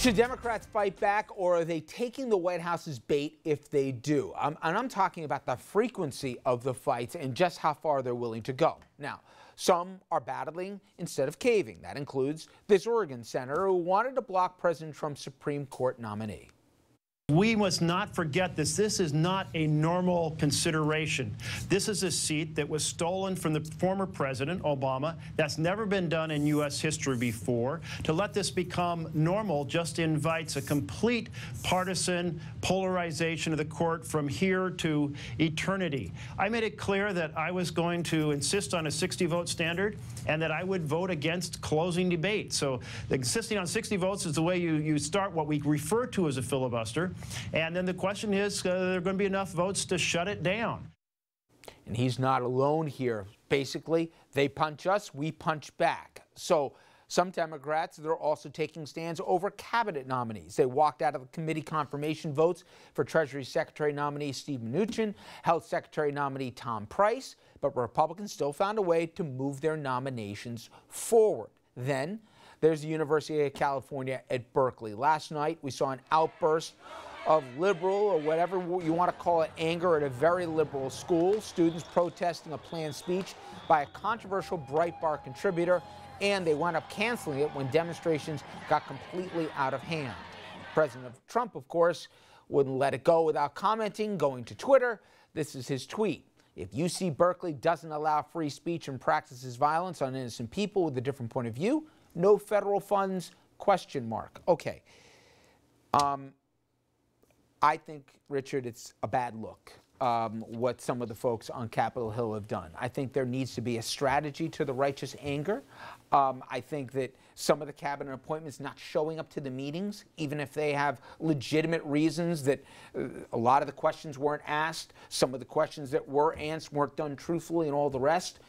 Should Democrats fight back, or are they taking the White House's bait if they do? I'm talking about the frequency of the fights and just how far they're willing to go. Now, some are battling instead of caving. That includes this Oregon senator who wanted to block President Trump's Supreme Court nominee. We must not forget this. This is not a normal consideration. This is a seat that was stolen from the former president, Obama. That's never been done in U.S. history before. To let this become normal just invites a complete partisan polarization of the court from here to eternity. I made it clear that I was going to insist on a 60-vote standard and that I would vote against closing debate. So insisting on 60 votes is the way you start what we refer to as a filibuster. And then the question is, are there going to be enough votes to shut it down? And he's not alone here. Basically, they punch us, we punch back. So some Democrats, they're also taking stands over cabinet nominees. They walked out of the committee confirmation votes for Treasury Secretary nominee Steve Mnuchin, Health Secretary nominee Tom Price, but Republicans still found a way to move their nominations forward. Then there's the University of California at Berkeley. Last night, we saw an outburst of liberal, or whatever you want to call it, anger at a very liberal school. Students protesting a planned speech by a controversial Breitbart contributor, and they wound up canceling it when demonstrations got completely out of hand. President Trump, of course, wouldn't let it go without commenting, going to Twitter. This is his tweet. If UC Berkeley doesn't allow free speech and practices violence on innocent people with a different point of view, no federal funds, ? Okay. I think, Richard, it's a bad look, what some of the folks on Capitol Hill have done. I think there needs to be a strategy to the righteous anger. I think that some of the cabinet appointments not showing up to the meetings, even if they have legitimate reasons that a lot of the questions weren't asked, some of the questions that were asked weren't done truthfully, and all the rest.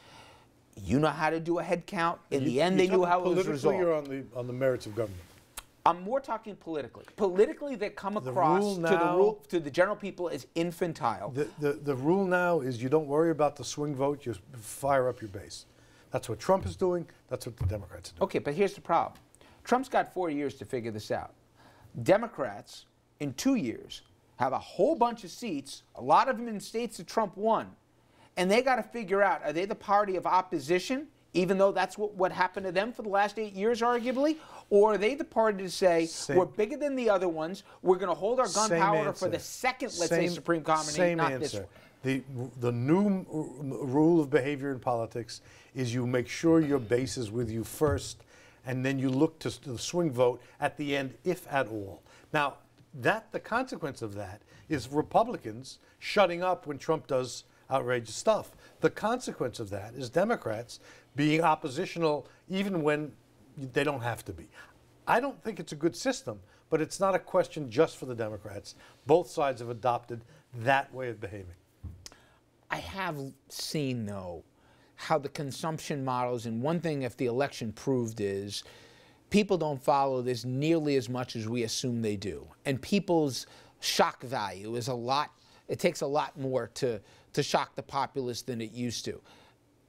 You know how to do a head count. In the end, they knew how it was resolved. Politically or on the merits of government? I'm more talking politically. Politically, they come across to the general people as infantile. The rule now is you don't worry about the swing vote, you fire up your base. That's what Trump is doing, that's what the Democrats are doing. Okay, but here's the problem. Trump's got 4 years to figure this out. Democrats, in 2 years, have a whole bunch of seats, a lot of them in states that Trump won, and they got to figure out, are they the party of opposition, even though that's what happened to them for the last 8 years, arguably? Or are they the party to say, we're bigger than the other ones, we're going to hold our gunpowder for the second, let's say, Supreme nominee, not this one? The new rule of behavior in politics is you make sure your base is with you first, and then you look to the swing vote at the end, if at all. Now, the consequence of that is Republicans shutting up when Trump does outrageous stuff. The consequence of that is Democrats being oppositional even when they don't have to be. I don't think it's a good system, but it's not a question just for the Democrats. Both sides have adopted that way of behaving. I have seen, though, how the consumption models, and one thing if the election proved is people don't follow this nearly as much as we assume they do. And people's shock value is a lot, it takes a lot more to shock the populace than it used to.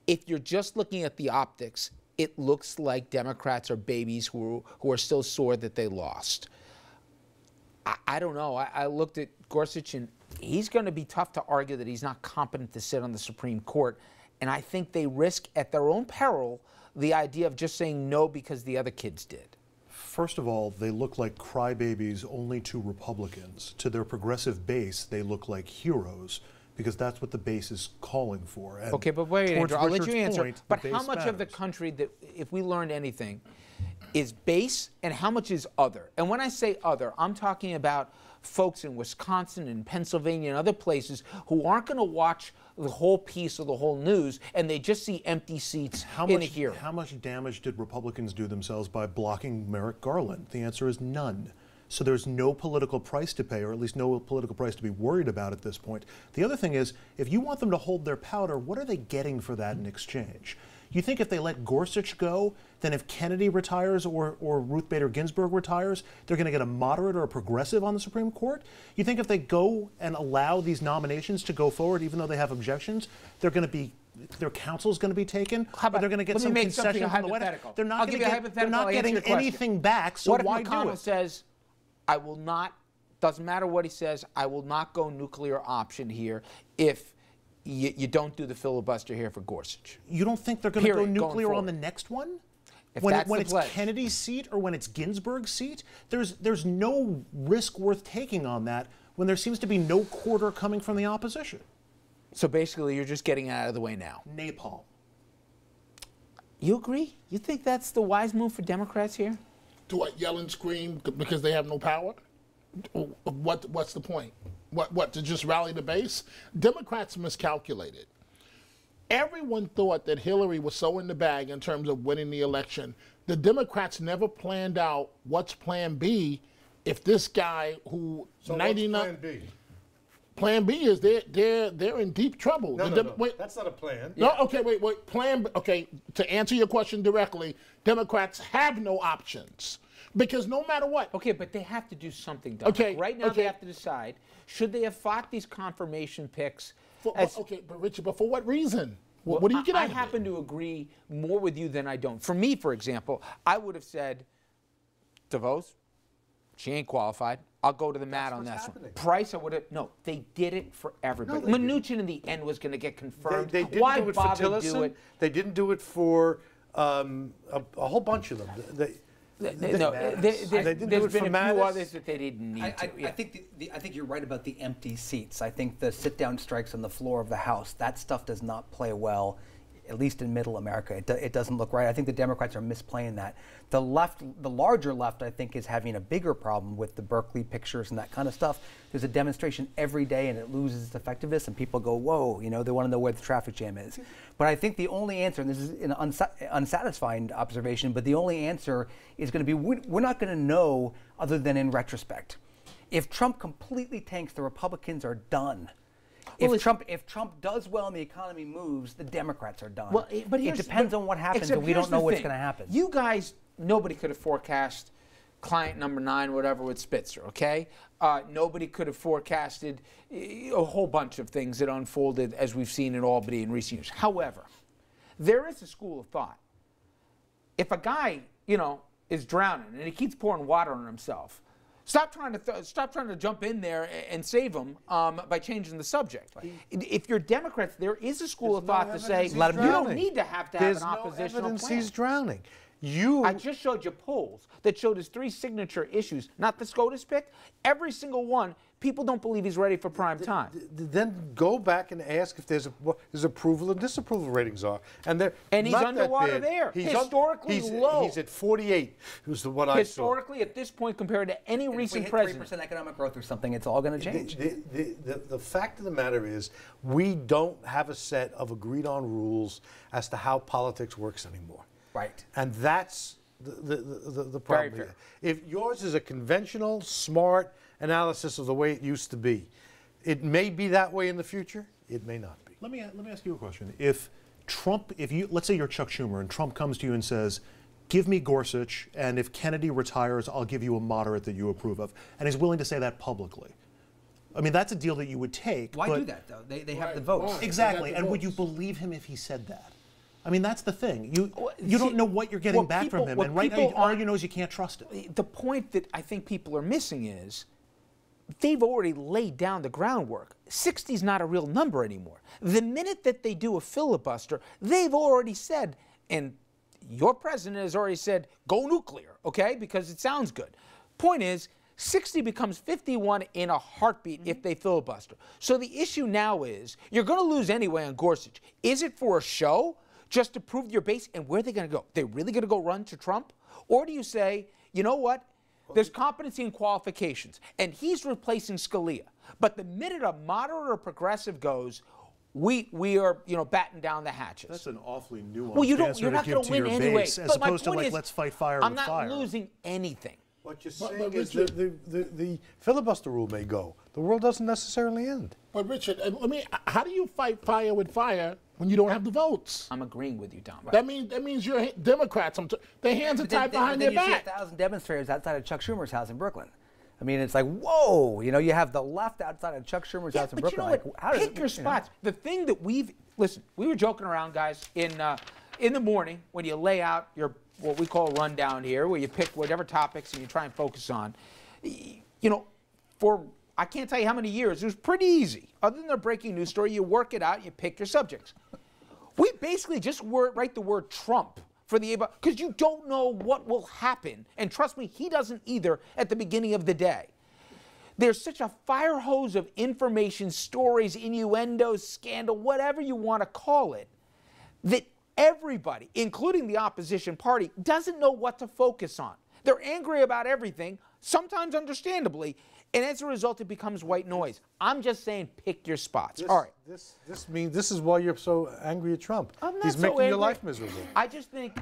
If you're just looking at the optics, it looks like Democrats are babies who are still sore that they lost. I don't know. I looked at Gorsuch, and he's going to be tough to argue that he's not competent to sit on the Supreme Court. And I think they risk, at their own peril, the idea of just saying no because the other kids did. First of all, they look like crybabies only to Republicans. To their progressive base, they look like heroes, because that's what the base is calling for. And okay, but wait, Andrew, I'll let you answer. But how much matters. of the country, that, if we learned anything, is base and how much is other? And when I say other, I'm talking about folks in Wisconsin and Pennsylvania and other places who aren't going to watch the whole piece of the whole news, and they just see empty seats in a hearing. How much damage did Republicans do themselves by blocking Merrick Garland? The answer is none. So there's no political price to pay, or at least no political price to be worried about at this point. The other thing is, if you want them to hold their powder, what are they getting for that in exchange? You think if they let Gorsuch go, then if Kennedy retires or Ruth Bader Ginsburg retires, they're going to get a moderate or a progressive on the Supreme Court? You think if they go and allow these nominations to go forward, even though they have objections, they're going to be, their counsel's going to be taken? How about, they're going to get some concession from the White House? They're not getting anything back, so why do it? What if McConnell says, I will not, doesn't matter what he says, I will not go nuclear option here if you don't do the filibuster here for Gorsuch. You don't think they're going to go Period, going nuclear on forward. the next one? If When, that's when the it's pledge. Kennedy's seat or when it's Ginsburg's seat, there's no risk worth taking on that when there seems to be no quarter coming from the opposition. So basically, you're just getting out of the way now. Napalm. You agree? You think that's the wise move for Democrats here? To what, yell and scream because they have no power? What's the point? What, to just rally the base? Democrats miscalculated. Everyone thought that Hillary was so in the bag in terms of winning the election. The Democrats never planned out what's plan B if this guy who So 99 what's plan B? Plan B is they're in deep trouble. No, The no, Dem- no. wait, That's not a plan. no, okay, wait. Plan. Okay, to answer your question directly, Democrats have no options because no matter what. Okay, but they have to do something, Don. Okay, Right now, okay. they have to decide, should they have fought these confirmation picks? Okay, but Richard, but for what reason? What do you get I out of it? happen to agree more with you than I don't. For me, for example, I would have said, DeVos, she ain't qualified. I'll go to the mat on what's this one. happening. Price, I would have. No, they did it for everybody. they didn't. Mnuchin in the end was going to get confirmed. They didn't Why do it for bother Tillerson. do it? They didn't do it for a whole bunch of them. No, there's They didn't do been it a for few Mattis. others that they didn't need to. Yeah. I think I think you're right about the empty seats. I think the sit-down strikes on the floor of the House, that stuff does not play well, at least in middle America. It doesn't look right. I think the Democrats are misplaying that. The left, the larger left, I think, is having a bigger problem with the Berkeley pictures and that kind of stuff. There's a demonstration every day and it loses its effectiveness and people go, whoa, they want to know where the traffic jam is. But I think the only answer, and this is an unsatisfying observation, but the only answer is going to be, we're not going to know other than in retrospect. If Trump completely tanks, the Republicans are done. If Trump does well and the economy moves, the Democrats are done. Well, but it here's- depends on what happens, except and we here's don't know the what's thing. going to happen. You guys, nobody could have forecast client number 9, whatever, with Spitzer, okay? Nobody could have forecasted a whole bunch of things that unfolded as we've seen in Albany in recent years. However, there is a school of thought. If a guy, is drowning and he keeps pouring water on himself, stop trying to jump in there and save him by changing the subject. If you're Democrats, there is a school of thought to say you don't need to have There's an no oppositional evidence plan. he's drowning. I just showed you polls that showed his 3 signature issues, not the SCOTUS pick. Every single one, people don't believe he's ready for prime time. Then go back and ask if what his approval and disapproval ratings are, and they're And he's not underwater that bad. there. He's Historically low. He's at 48. Was what I saw. Historically, at this point, compared to any If we recent hit president. 3% economic growth or something, it's all going to change. The fact of the matter is, we don't have a set of agreed-on rules as to how politics works anymore. Right. And that's the problem fair. here. If yours is a conventional, smart analysis of the way it used to be, it may be that way in the future. It may not be. Let me ask you a question. If let's say you're Chuck Schumer and Trump comes to you and says, give me Gorsuch, and if Kennedy retires, I'll give you a moderate that you approve of, and he's willing to say that publicly. I mean, that's a deal that you would take. Why but do that, though? They have the votes. Exactly. They got the And would you votes. believe him if he said that? I mean, that's the thing. You see, don't know what you're getting what back people- from him, what and right now, people all aren't- you know is you can't trust it. The point that I think people are missing is they've already laid down the groundwork. 60 is not a real number anymore. The minute that they do a filibuster, they've already said, and your president has already said, go nuclear, okay, because it sounds good. Point is, 60 becomes 51 in a heartbeat if they filibuster. So the issue now is, you're going to lose anyway on Gorsuch. Is it for a show, just to prove your base, and where are they going to go? They're really going to go run to Trump? Or do you say, you know what? There's competency and qualifications, and he's replacing Scalia. But the minute a moderate or progressive goes, we are batten down the hatches. That's an awfully nuanced Well, you're answer not to going give to to win your anyway. base, as But my opposed to point like, is, let's fight fire I'm with not fire. losing anything. What you're But saying is the filibuster rule may go. The world doesn't necessarily end. But Richard, how do you fight fire with fire when you don't have the votes? I'm agreeing with you, Tom. That means you're Democrats. Their hands are tied behind their You see back. 1,000 demonstrators outside of Chuck Schumer's house in Brooklyn. I mean, it's like, whoa, you have the left outside of Chuck Schumer's house in but you Brooklyn. know what? Like, how does Pick your spots. The thing that listen, we were joking around, guys, in the morning when you lay out your what we call a rundown here, where you pick whatever topics and you try and focus on. you know, for I can't tell you how many years, it was pretty easy. Other than a breaking news story, you work it out, you pick your subjects. We basically just write the word Trump for the because you don't know what will happen. And trust me, he doesn't either at the beginning of the day. There's such a fire hose of information, stories, innuendos, scandal, whatever you want to call it, that everybody, including the opposition party, doesn't know what to focus on. They're angry about everything, sometimes understandably, and as a result, it becomes white noise. I'm just saying, pick your spots. All right. This is why you're so angry at Trump. I'm not He's so making angry. your life miserable. I just think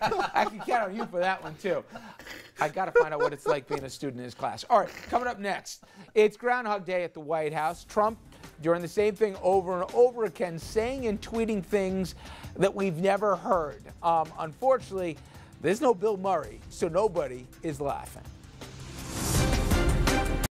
I can count on you for that one too. I got to find out what it's like being a student in his class. All right, coming up next, it's Groundhog Day at the White House. Trump doing the same thing over and over again, saying and tweeting things that we've never heard. Unfortunately, there's no Bill Murray, so nobody is laughing.